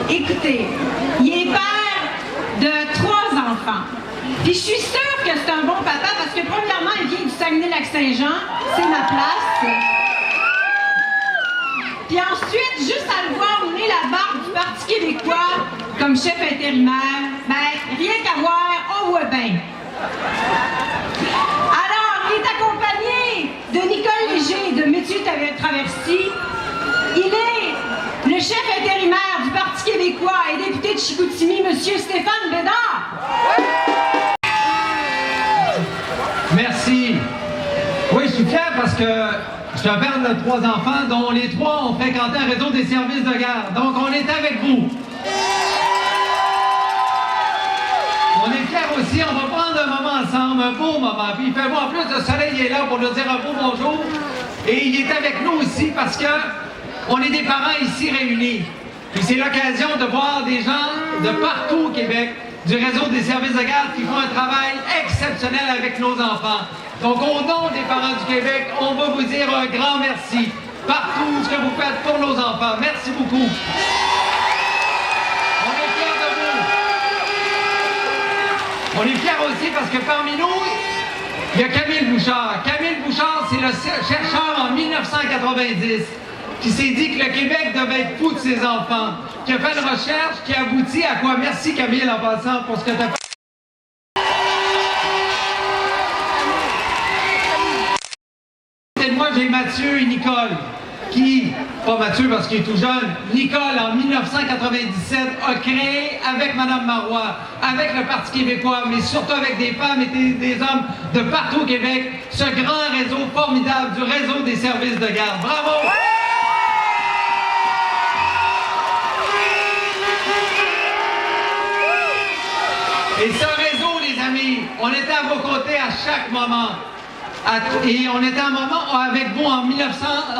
Écoutez, il est père de 3 enfants. Puis je suis sûre que c'est un bon papa parce que premièrement, il vient du Saguenay-Lac-Saint-Jean, c'est ma place. Puis ensuite, juste à le voir mener la barre du Parti québécois comme chef intérimaire, ben rien qu'à voir, on voit bien. Alors, il est accompagné de Nicole Léger de Métier-Traversy. Il est le chef intérimaire du Parti québécois et député de Chicoutimi, M. Stéphane Bédard. Merci. Oui, je suis fier parce que je suis un père de 3 enfants dont les 3 ont fréquenté un réseau des services de garde. Donc, on est avec vous. On est fiers aussi, on va prendre un moment ensemble, un beau moment. Puis il fait beau, en plus, le soleil est là pour nous dire un beau bonjour. Et il est avec nous aussi parce que on est des parents ici réunis. Puis c'est l'occasion de voir des gens de partout au Québec, du réseau des services de garde qui font un travail exceptionnel avec nos enfants. Donc au nom des parents du Québec, on va vous dire un grand merci. Partout ce que vous faites pour nos enfants. Merci beaucoup. On est fiers de vous. On est fiers aussi parce que parmi nous, il y a Camille Bouchard. Camille Bouchard, c'est le chercheur en 1990 qui s'est dit que le Québec devait être fou de ses enfants, qui a fait une recherche qui aboutit à quoi? Merci Camille en passant pour ce que tu as fait. Et moi, j'ai Mathieu et Nicole, qui, pas Mathieu parce qu'il est tout jeune, Nicole en 1997 a créé avec Mme Marois, avec le Parti québécois, mais surtout avec des femmes et des hommes de partout au Québec, ce grand réseau formidable du réseau des services de garde. Bravo! Et ce réseau, les amis, on était à vos côtés à chaque moment. Et on était un moment avec vous en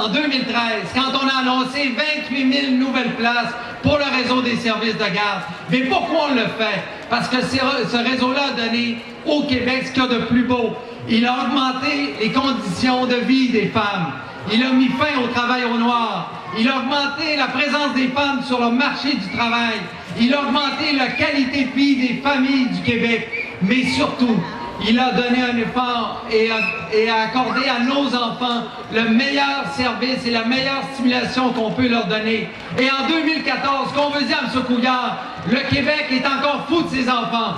2013, quand on a annoncé 28 000 nouvelles places pour le réseau des services de garde. Mais pourquoi on le fait? Parce que ce réseau-là a donné au Québec ce qu'il y a de plus beau. Il a augmenté les conditions de vie des femmes. Il a mis fin au travail au noir. Il a augmenté la présence des femmes sur le marché du travail. Il a augmenté la qualité de vie des familles du Québec. Mais surtout, il a donné un effort et a accordé à nos enfants le meilleur service et la meilleure stimulation qu'on peut leur donner. Et en 2014, ce qu'on veut dire à M. Couillard, le Québec est encore fou de ses enfants.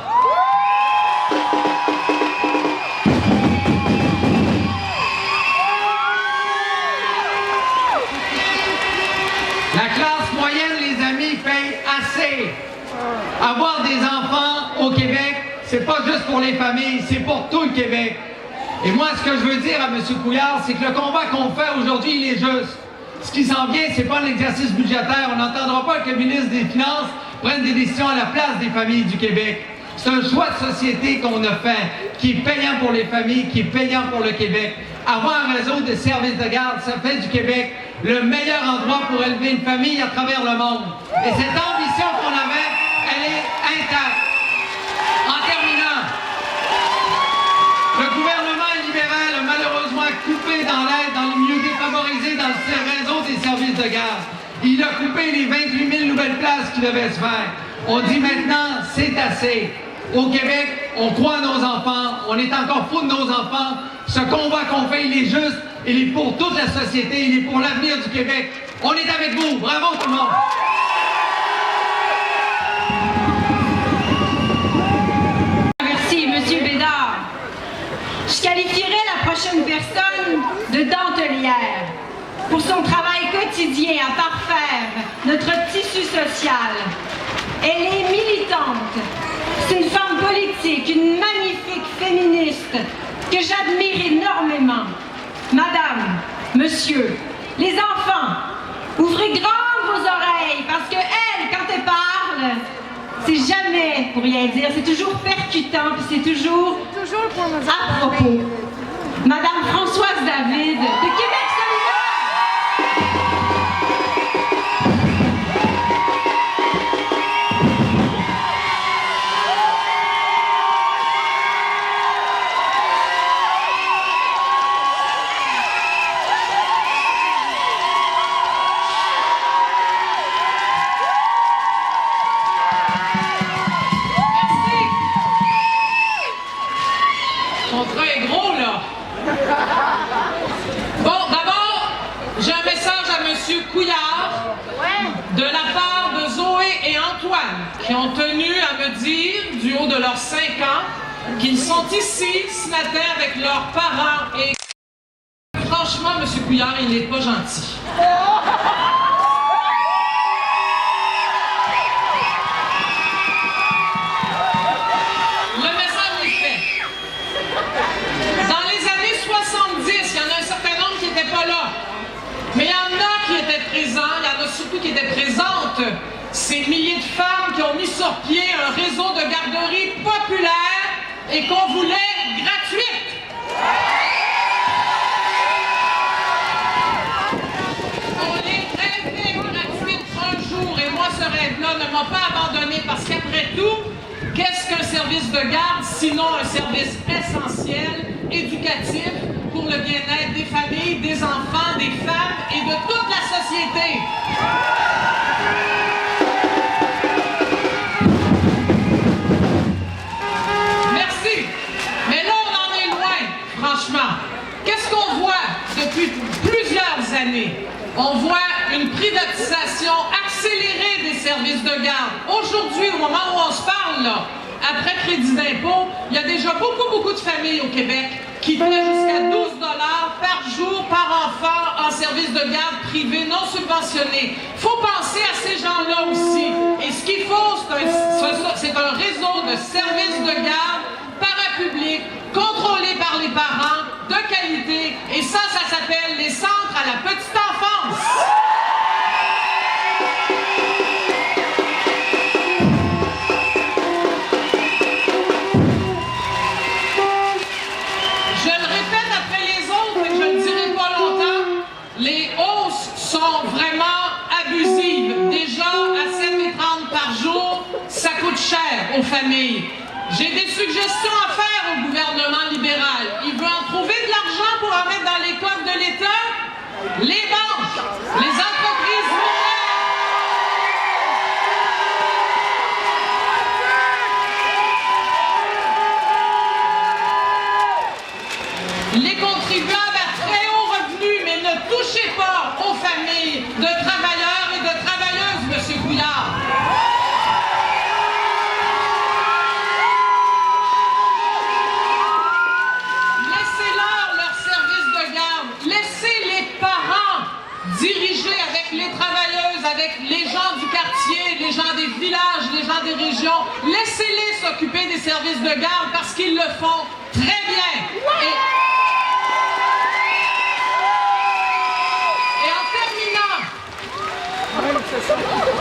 La classe moyenne, les amis, paye assez. Avoir des enfants au Québec, c'est pas juste pour les familles, c'est pour tout le Québec. Et moi, ce que je veux dire à M. Couillard, c'est que le combat qu'on fait aujourd'hui, il est juste. Ce qui s'en vient, c'est pas un exercice budgétaire. On n'entendra pas que le ministre des Finances prenne des décisions à la place des familles du Québec. C'est un choix de société qu'on a fait, qui est payant pour les familles, qui est payant pour le Québec. Avoir un réseau de services de garde, ça fait du Québec le meilleur endroit pour élever une famille à travers le monde. Et cette ambition qu'on avait, elle est intacte. En terminant, le gouvernement libéral a malheureusement coupé dans l'aide dans les milieux défavorisés dans le réseau des services de garde. Il a coupé les 28 000 nouvelles places qui devaient se faire. On dit maintenant, c'est assez. Au Québec, on croit à nos enfants, on est encore fous de nos enfants. Ce combat qu'on fait, il est juste, il est pour toute la société, il est pour l'avenir du Québec. On est avec vous. Bravo tout le monde. Merci, M. Bédard. Je qualifierais la prochaine personne de dentelière pour son travail quotidien à parfaire notre tissu social. Elle est militante. C'est une femme politique, une magnifique féministe que j'admire énormément. Madame, monsieur, les enfants, ouvrez grand vos oreilles parce que elle, quand elle parle, c'est jamais pour rien dire, c'est toujours percutant, puis c'est toujours à propos. Madame Françoise David, de Québec solidaire. me dire, du haut de leurs 5 ans, qu'ils sont ici ce matin avec leurs parents et franchement, M. Couillard, il n'est pas gentil. Le message est fait. Dans les années 70, il y en a un certain nombre qui n'étaient pas là. Mais il y en a qui étaient présents, il y en a surtout qui étaient présentes. Ces milliers de femmes qui ont mis sur pied un réseau de garderies populaires et qu'on voulait gratuite. On les rêvait gratuite un jour et moi ce rêve-là ne m'a pas abandonné parce qu'après tout, qu'est-ce qu'un service de garde sinon un service essentiel, éducatif pour le bien-être des familles, des enfants, des femmes et de toute la société. Merci. Mais là, on en est loin, franchement. Qu'est-ce qu'on voit depuis plusieurs années? On voit une privatisation accélérée des services de garde. Aujourd'hui, au moment où on se parle, là, après crédit d'impôt, il y a déjà beaucoup de familles au Québec qui paient jusqu'à 12 $ par jour, par enfant, en service de garde privé non subventionné. Il faut penser à ces gens-là aussi. Et ce qu'il faut, c'est un réseau de services de garde parapublics, contrôlés par les parents, de qualité. Et ça s'appelle les centres à la petite enfance. Les hausses sont vraiment abusives. Déjà, à 7,30 par jour, ça coûte cher aux familles. J'ai des suggestions à faire au gouvernement libéral. Il veut en trouver de l'argent pour en mettre dans les coffres de l'État? Les banques, les entreprises minières. Les contribuables à très haut revenu, mais ne touchez pas aux familles de travailleurs et de travailleuses, M. Couillard. Laissez-leur service de garde. Laissez les parents diriger avec les travailleuses, avec les gens du quartier, les gens des villages, les gens des régions. Laissez-les s'occuper des services de garde parce qu'ils le font très bien.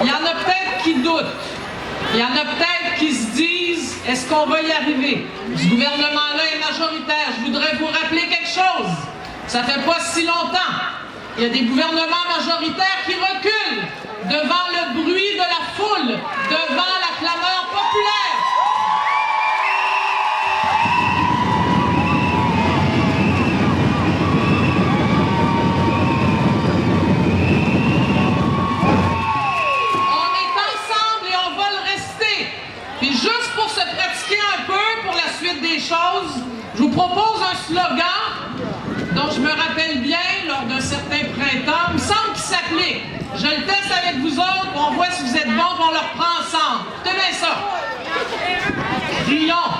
Il y en a peut-être qui doutent. Il y en a peut-être qui se disent, est-ce qu'on va y arriver? Ce gouvernement-là est majoritaire. Je voudrais vous rappeler quelque chose. Ça fait pas si longtemps. Il y a des gouvernements majoritaires qui reculent devant le bruit de la foule, devant la clameur populaire. Des choses, je vous propose un slogan dont je me rappelle bien lors d'un certain printemps. Il me semble qu'il s'applique. Je le teste avec vous autres, on voit si vous êtes bons, on le reprend ensemble. Tenez ça. Crions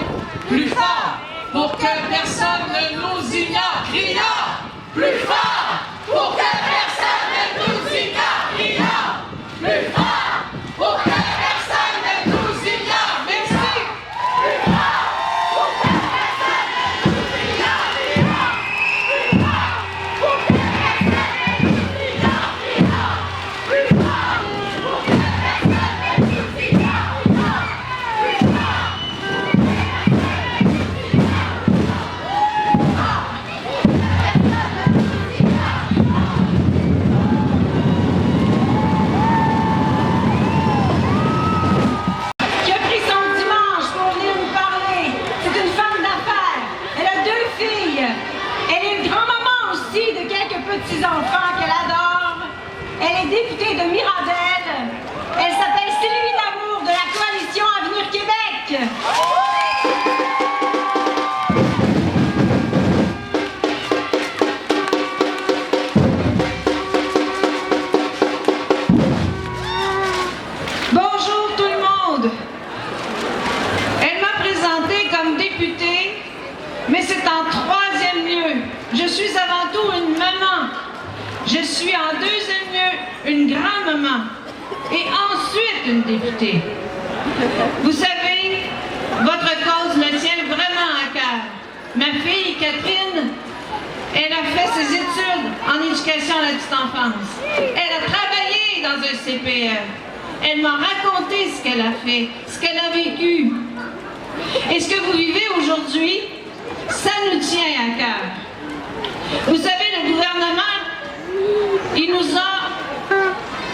plus fort pour que personne ne nous ignore. Crions plus fort pour que personne ne nous ignore. Crions plus fort pour que personne ne nous ignore. Merci. Plus fort. Petits-enfants qu'elle adore. Elle est députée de Mirabel. Elle s'appelle Sylvie Damour de la Coalition Avenir Québec. Bonjour tout le monde. Je suis avant tout une maman. Je suis en deuxième lieu une grand-maman. Et ensuite une députée. Vous savez, votre cause me tient vraiment à cœur. Ma fille, Catherine, elle a fait ses études en éducation à la petite enfance. Elle a travaillé dans un CPE. Elle m'a raconté ce qu'elle a fait, ce qu'elle a vécu. Et ce que vous vivez aujourd'hui, ça nous tient à cœur. Vous savez, le gouvernement, il nous a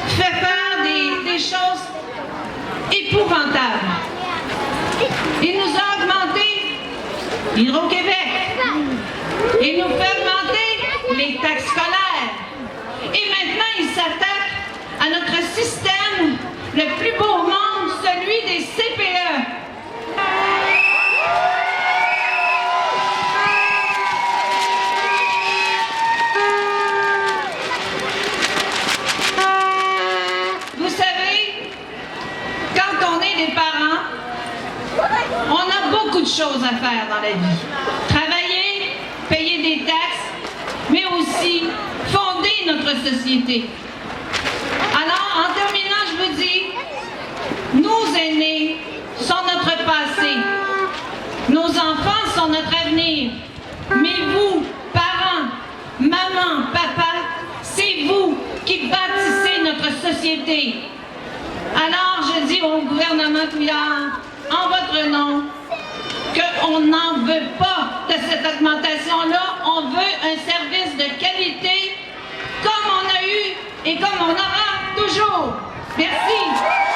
fait faire des choses épouvantables. Il nous a augmenté Hydro-Québec. Il nous fait augmenter les taxes scolaires. Et maintenant, il s'attaque à notre système, le plus beau au monde, celui des CPE. Vous savez, quand on est des parents, on a beaucoup de choses à faire dans la vie. Travailler, payer des taxes, mais aussi fonder notre société. Alors, en terminant, je vous dis, nos aînés sont notre passé. Nos enfants sont notre avenir. Mais vous, parents, maman, papa, c'est vous qui bâtissez notre société. Alors, je dis au gouvernement Couillard, en votre nom, qu'on n'en veut pas de cette augmentation-là. On veut un service de qualité comme on a eu et comme on aura toujours. Merci.